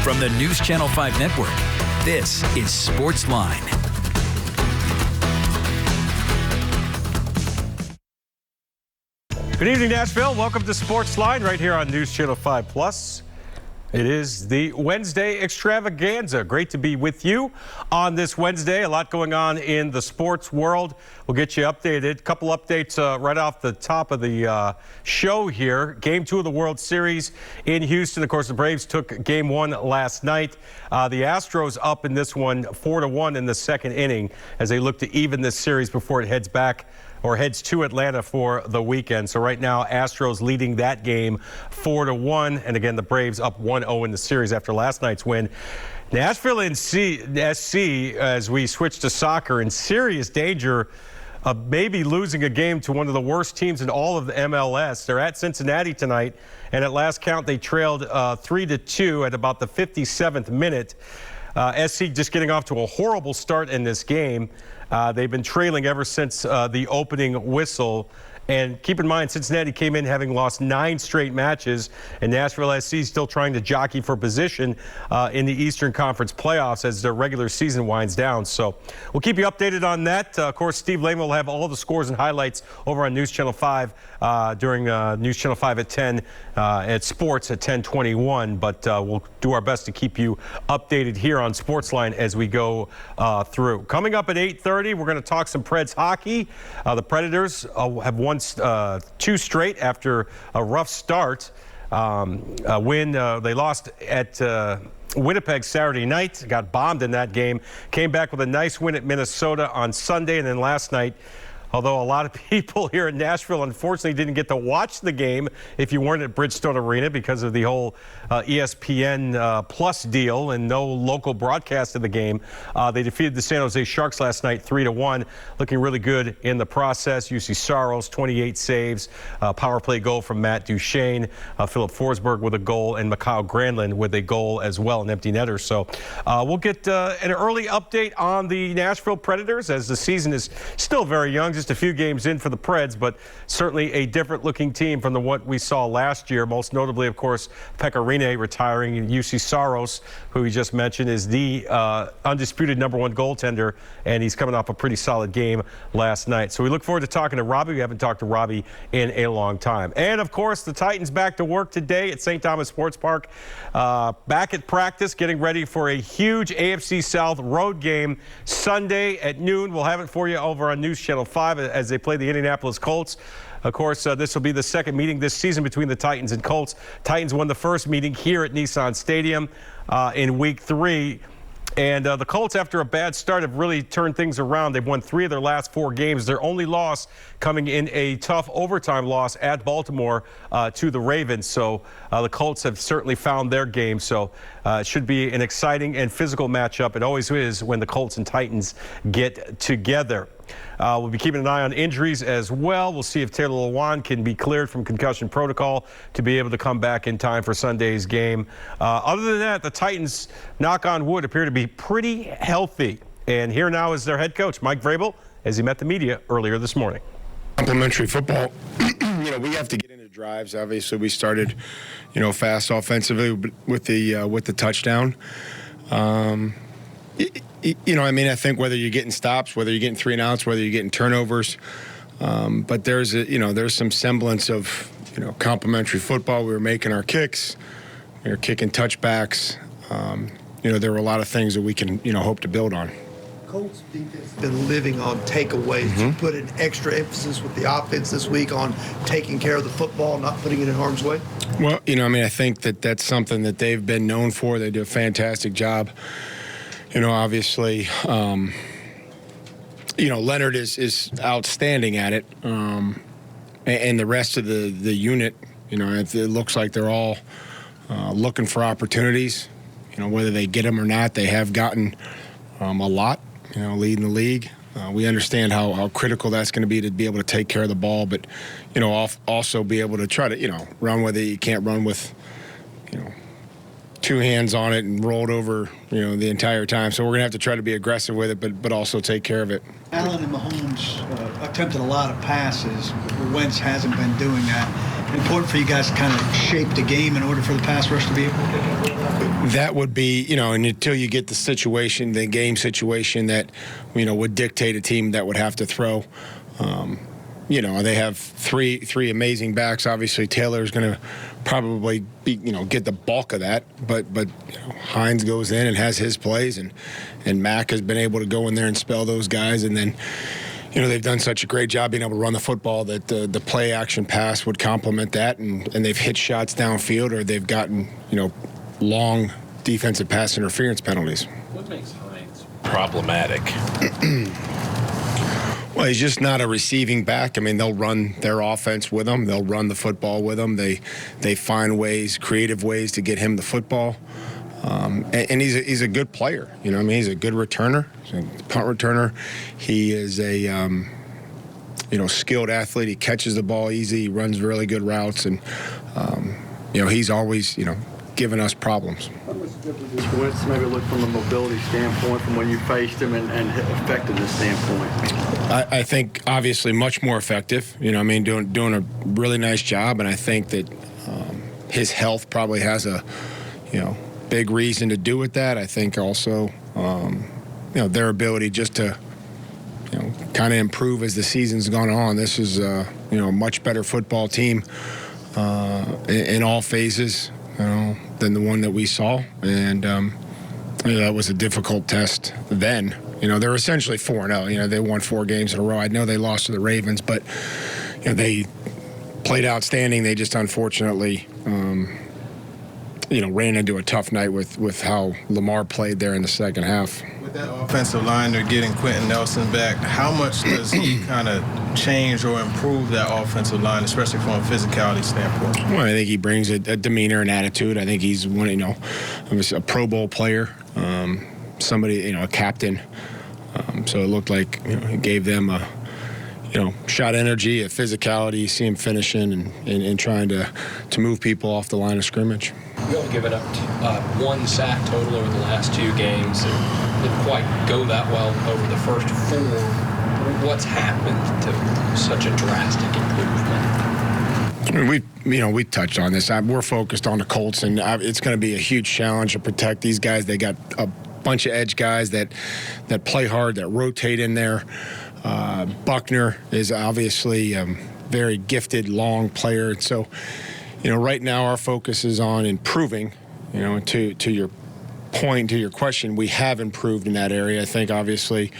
From the News Channel 5 network, this is SportsLine. Good evening, Nashville. Welcome to SportsLine right here on News Channel 5 Plus. It is the Wednesday extravaganza. Great to be with you on this Wednesday. A lot going on in the sports world. We'll get you updated. A couple updates right off the top of the show here. Game 2 of the World Series in Houston. Of course, the Braves took Game 1 last night. The Astros up in this one 4-1 in the second inning as they look to even this series before it heads to Atlanta for the weekend. So right now, Astros leading that game 4-1. And again, the Braves up 1-0 in the series after last night's win. Nashville and SC, as we switch to soccer, in serious danger of maybe losing a game to one of the worst teams in all of the MLS. They're at Cincinnati tonight, and at last count, they trailed 3-2 at about the 57th minute. SC just getting off to a horrible start in this game. They've been trailing ever since the opening whistle. And keep in mind, Cincinnati came in having lost 9 straight matches, and Nashville SC still trying to jockey for position in the Eastern Conference playoffs as their regular season winds down. So we'll keep you updated on that. Of course, Steve Lehman will have all the scores and highlights over on News Channel 5 during News Channel 5 at 10 at Sports at 10:21. But we'll do our best to keep you updated here on SportsLine as we go through. Coming up at 8:30, we're going to talk some Preds hockey. The Predators have won 2 straight after a rough start. They lost at Winnipeg Saturday night, got bombed in that game, came back with a nice win at Minnesota on Sunday, and then last night, although a lot of people here in Nashville unfortunately didn't get to watch the game if you weren't at Bridgestone Arena because of the whole ESPN Plus deal and no local broadcast of the game. They defeated the San Jose Sharks last night 3-1, looking really good in the process. UC Saros, 28 saves, power play goal from Matt Duchene, Philip Forsberg with a goal, and Mikhail Granlund with a goal as well, an empty netter. So we'll get an early update on the Nashville Predators as the season is still very young. Just a few games in for the Preds, but certainly a different looking team from what we saw last year. Most notably, of course, Pekka Rinne retiring, and UC Saros, who we just mentioned, is the undisputed #1 goaltender, and he's coming off a pretty solid game last night. So we look forward to talking to Robby. We haven't talked to Robby in a long time. And of course, the Titans back to work today at St. Thomas Sports Park, back at practice, getting ready for a huge AFC South road game Sunday at noon. We'll have it for you over on News Channel 5 as they play the Indianapolis Colts. Of course, this will be the second meeting this season between the Titans and Colts. Titans won the first meeting here at Nissan Stadium in Week 3. And the Colts, after a bad start, have really turned things around. They've won 3 of their last 4 games. Their only loss coming in a tough overtime loss at Baltimore to the Ravens. So the Colts have certainly found their game. So it should be an exciting and physical matchup. It always is when the Colts and Titans get together. We'll be keeping an eye on injuries as well. We'll see if Taylor Lewan can be cleared from concussion protocol to be able to come back in time for Sunday's game. Other than that, the Titans, knock on wood, appear to be pretty healthy. And here now is their head coach, Mike Vrabel, as he met the media earlier this morning. Complementary football, we have to get into drives. Obviously, we started, fast offensively with the touchdown. I think whether you're getting stops, whether you're getting 3 and outs, whether you're getting turnovers, but there's some semblance of, complementary football. We were making our kicks, we were kicking touchbacks. There were a lot of things that we can, hope to build on. Colts defense has been living on takeaways. You put an extra emphasis with the offense this week on taking care of the football, not putting it in harm's way? Well, I think that's something that they've been known for. They do a fantastic job. Obviously, Leonard is outstanding at it, and the rest of the unit, it looks like they're all looking for opportunities. Whether they get them or not, they have gotten a lot, leading the league. We understand how critical that's going to be able to take care of the ball, but, also be able to try to, run with it. You can't run with, 2 hands on it and rolled over, the entire time. So we're going to have to try to be aggressive with it, but also take care of it. Allen and Mahomes attempted a lot of passes. Wentz hasn't been doing that. Important for you guys to kind of shape the game in order for the pass rush to be able to That would be, and until you get the game situation that, would dictate a team that would have to throw. They have three amazing backs. Obviously, Taylor's going to probably be, get the bulk of that. But Hines goes in and has his plays, and Mack has been able to go in there and spell those guys. And then, they've done such a great job being able to run the football that the play action pass would complement that, and they've hit shots downfield, or they've gotten, long defensive pass interference penalties. What makes Hines problematic? Well, he's just not a receiving back. I mean, they'll run their offense with him. They'll run the football with him. They find creative ways to get him the football. And he's a good player. He's a good returner. He's a punt returner. He is a skilled athlete. He catches the ball easy. He runs really good routes, and he's always given us problems. How much different does Wentz maybe look from a mobility standpoint from when you faced him and effectiveness standpoint? I think obviously much more effective. Doing a really nice job, and I think that his health probably has a big reason to do with that. I think also their ability just to kind of improve as the season's gone on. This is a much better football team in all phases than the one that we saw, and that was a difficult test then. They're essentially 4-0. They won 4 games in a row. I know they lost to the Ravens, but they played outstanding. They just unfortunately ran into a tough night with how Lamar played there in the second half. With that offensive line, they're getting Quentin Nelson back. How much does he kind of change or improve that offensive line, especially from a physicality standpoint? Well, I think he brings a demeanor and attitude. I think he's a Pro Bowl player, somebody, a captain. So it looked like he gave them a shot energy, a physicality. You see him finishing and trying to move people off the line of scrimmage. You only given up 1 sack total over the last 2 games. It didn't quite go that well over the first 4. What's happened to such a drastic improvement? I mean, we touched on this. We're focused on the Colts, and it's going to be a huge challenge to protect these guys. They got a bunch of edge guys that play hard, that rotate in there. Buckner is obviously a very gifted, long player. And so, right now our focus is on improving. To your point, to your question, we have improved in that area. I think, obviously,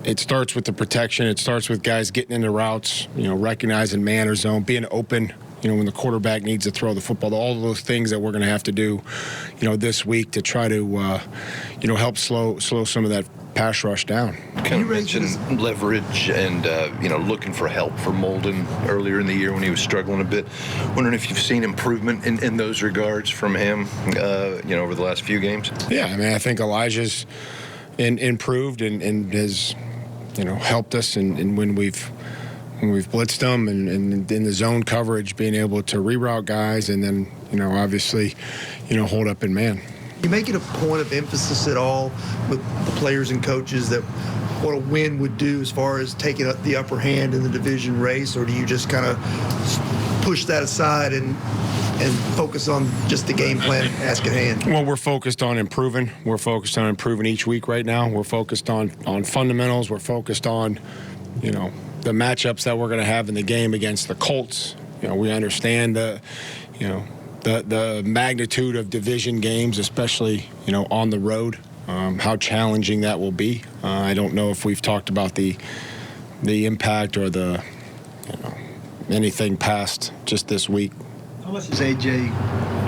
it starts with the protection. It starts with guys getting into routes, recognizing man or zone, being open, when the quarterback needs to throw the football. All of those things that we're going to have to do, this week to try to, help slow some of that pass rush down. Kind of mentioned leverage and, looking for help for Molden earlier in the year when he was struggling a bit. Wondering if you've seen improvement in those regards from him, over the last few games? Yeah, I mean, I think Elijah's improved and has, helped us and when we've blitzed them and in the zone coverage, being able to reroute guys and then, obviously, hold up in man. You make it a point of emphasis at all with the players and coaches that what a win would do as far as taking up the upper hand in the division race, or do you just kind of push that aside and focus on just the game plan task at hand? Well, we're focused on improving. We're focused on improving each week right now. We're focused on fundamentals. We're focused on, the matchups that we're going to have in the game against the Colts. We understand the magnitude of division games, especially, on the road, how challenging that will be. I don't know if we've talked about the impact or the, anything past just this week. How much does AJ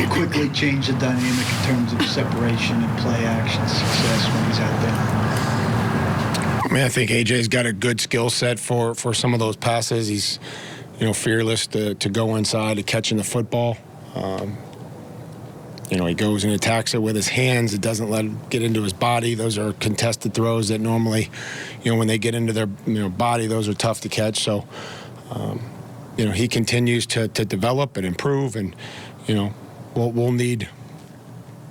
quickly change the dynamic in terms of separation and play action success when he's out there? I mean, I think AJ's got a good skill set for some of those passes. He's, fearless to go inside to catching the football. He goes and attacks it with his hands. It doesn't let him get into his body. Those are contested throws that normally, when they get into their body, those are tough to catch. So, he continues to develop and improve, and, we'll need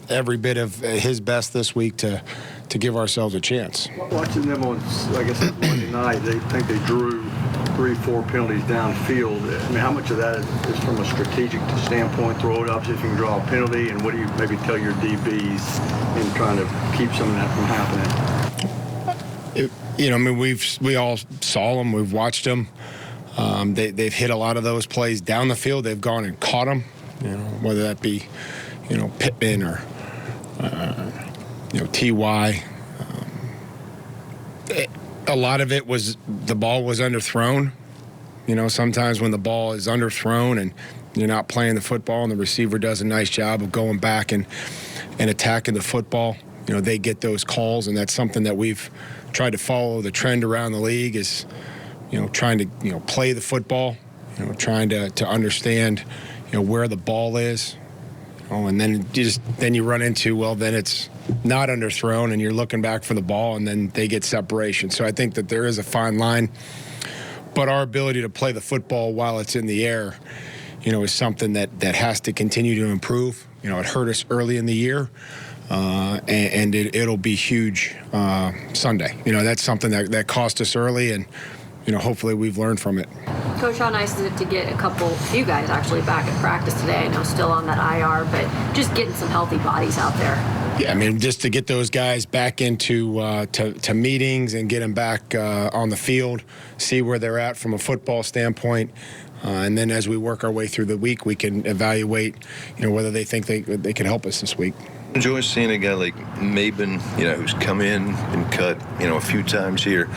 every bit of his best this week to give ourselves a chance. Watching them on, I guess, Monday night, they think they drew 3-4 penalties downfield. I mean, how much of that is from a strategic standpoint, throw it up, see if you can draw a penalty, and what do you maybe tell your DBs in trying to keep some of that from happening? I mean, we all saw them. We've watched them. They've hit a lot of those plays down the field. They've gone and caught them, whether that be, Pittman or, T.Y. A lot of it was the ball was underthrown. Sometimes when the ball is underthrown and you're not playing the football and the receiver does a nice job of going back and attacking the football, they get those calls, and that's something that we've tried to follow the trend around the league is, trying to, play the football, trying to understand, where the ball is, and then you run into, well, then it's not underthrown and you're looking back for the ball and then they get separation. So I think that there is a fine line, but our ability to play the football while it's in the air, is something that has to continue to improve. It hurt us early in the year. And it'll be huge Sunday. That's something that cost us early, and hopefully we've learned from it. Coach, how nice is it to get a few guys actually back at practice today? I know still on that IR, but just getting some healthy bodies out there. Yeah, I mean, just to get those guys back into to meetings and get them back on the field, see where they're at from a football standpoint. And then as we work our way through the week, we can evaluate, whether they think they can help us this week. Enjoy seeing a guy like Maben, who's come in and cut, a few times here,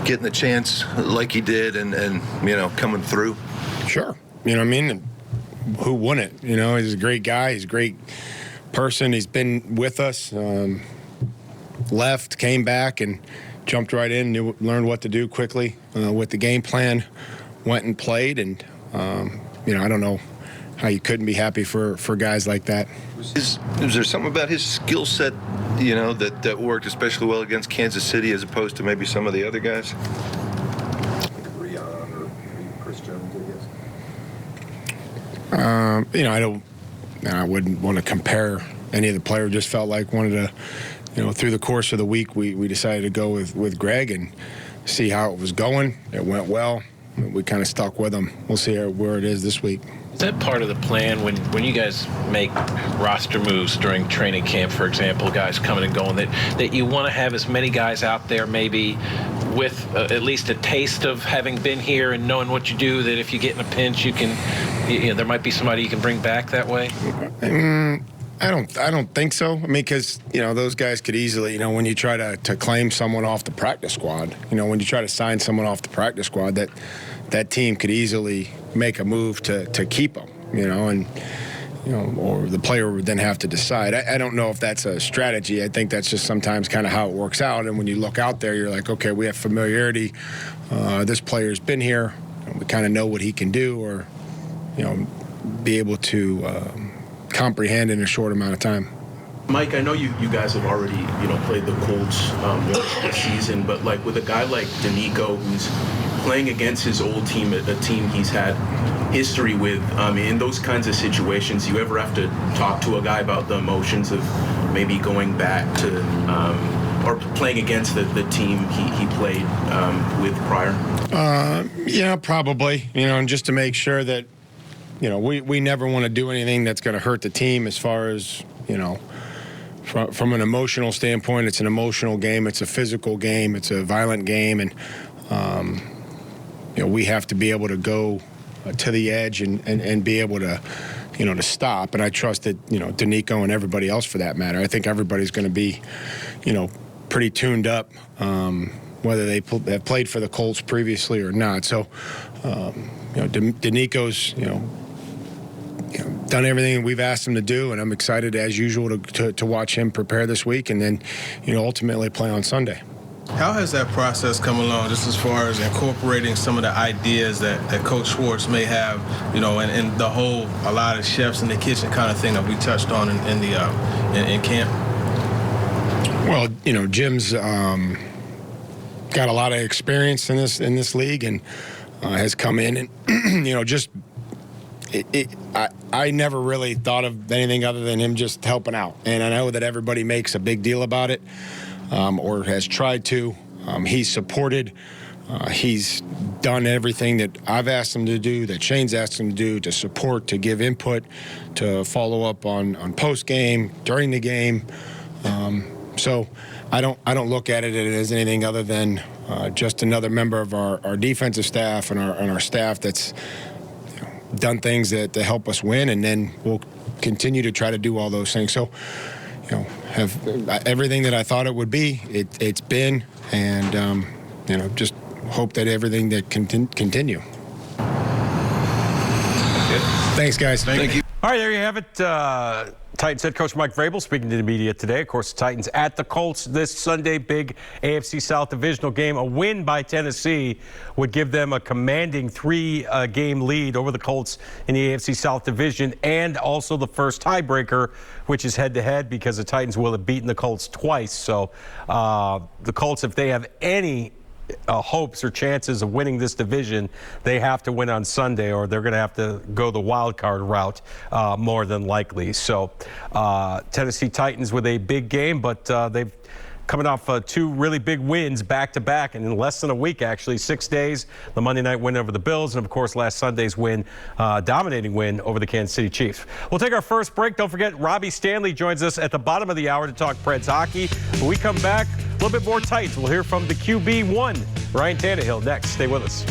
getting the chance like he did and coming through. Sure. I mean? And who wouldn't? He's a great guy. He's a great person. He's been with us, left, came back, and jumped right in, learned what to do quickly with the game plan, went and played, and, I don't know how you couldn't be happy for guys like that. Is there something about his skill set, that worked especially well against Kansas City as opposed to maybe some of the other guys? I wouldn't want to compare any of the players. Just felt like wanted to, through the course of the week, we decided to go with Greg and see how it was going. It went well. We kind of stuck with him. We'll see where it is this week. Is that part of the plan when you guys make roster moves during training camp, for example, guys coming and going, that you want to have as many guys out there maybe with at least a taste of having been here and knowing what you do, that if you get in a pinch, you can, there might be somebody you can bring back that way? I don't think so. I mean, because, those guys could easily, when you try to claim someone off the practice squad, when you try to sign someone off the practice squad, that team could easily make a move to keep them, or the player would then have to decide. I don't know if that's a strategy. I think that's just sometimes kind of how it works out. And when you look out there, you're like, okay, we have familiarity. This player's been here. We kind of know what he can do, or, be able to comprehend in a short amount of time. Mike, I know you guys have already, played the Colts this season, but with a guy like Danico, who's playing against his old team, a team he's had history with, in those kinds of situations, you ever have to talk to a guy about the emotions of maybe going back to or playing against the team he played with prior? Yeah, probably, and just to make sure that, we never want to do anything that's going to hurt the team as far as, from an emotional standpoint. It's an emotional game. It's a physical game. It's a violent game. And, we have to be able to go to the edge and be able to, to stop. And I trust that, Danico and everybody else for that matter. I think everybody's going to be, pretty tuned up, whether they have played for the Colts previously or not. So, Danico's, done everything we've asked him to do, and I'm excited as usual to watch him prepare this week and then, ultimately play on Sunday. How has that process come along, just as far as incorporating some of the ideas that Coach Schwartz may have, and the whole, a lot of chefs in the kitchen kind of thing that we touched on in camp? Well, Jim's got a lot of experience in this league and has come in and, just I never really thought of anything other than him just helping out. And I know that everybody makes a big deal about it, or has tried to. He's supported He's done everything that I've asked him to do, that Shane's asked him to do, to support, to give input, to follow up on post game, during the game. So I don't look at it as anything other than just another member of our defensive staff and our staff that's done things that help us win, and then we'll continue to try to do all those things. So, have everything that I thought it would be. It's been, and just hope that everything that continue. Thanks, guys. Thank you. All right, there you have it. Titans head coach Mike Vrabel speaking to the media today. Of course, the Titans at the Colts this Sunday. Big AFC South divisional game. A win by Tennessee would give them a commanding 3-game lead over the Colts in the AFC South division, and also the first tiebreaker, which is head-to-head, because the Titans will have beaten the Colts twice. So the Colts, if they have any hopes or chances of winning this division, they have to win on Sunday, or they're going to have to go the wild card route more than likely. So Tennessee Titans with a big game, but they've coming off 2 really big wins back-to-back, and in less than a week, actually, 6 days. The Monday night win over the Bills, and of course last Sunday's win, dominating win over the Kansas City Chiefs. We'll take our first break. Don't forget, Robby Stanley joins us at the bottom of the hour to talk Preds hockey. When we come back, a little bit more Titans. We'll hear from the QB1, Ryan Tannehill, next. Stay with us.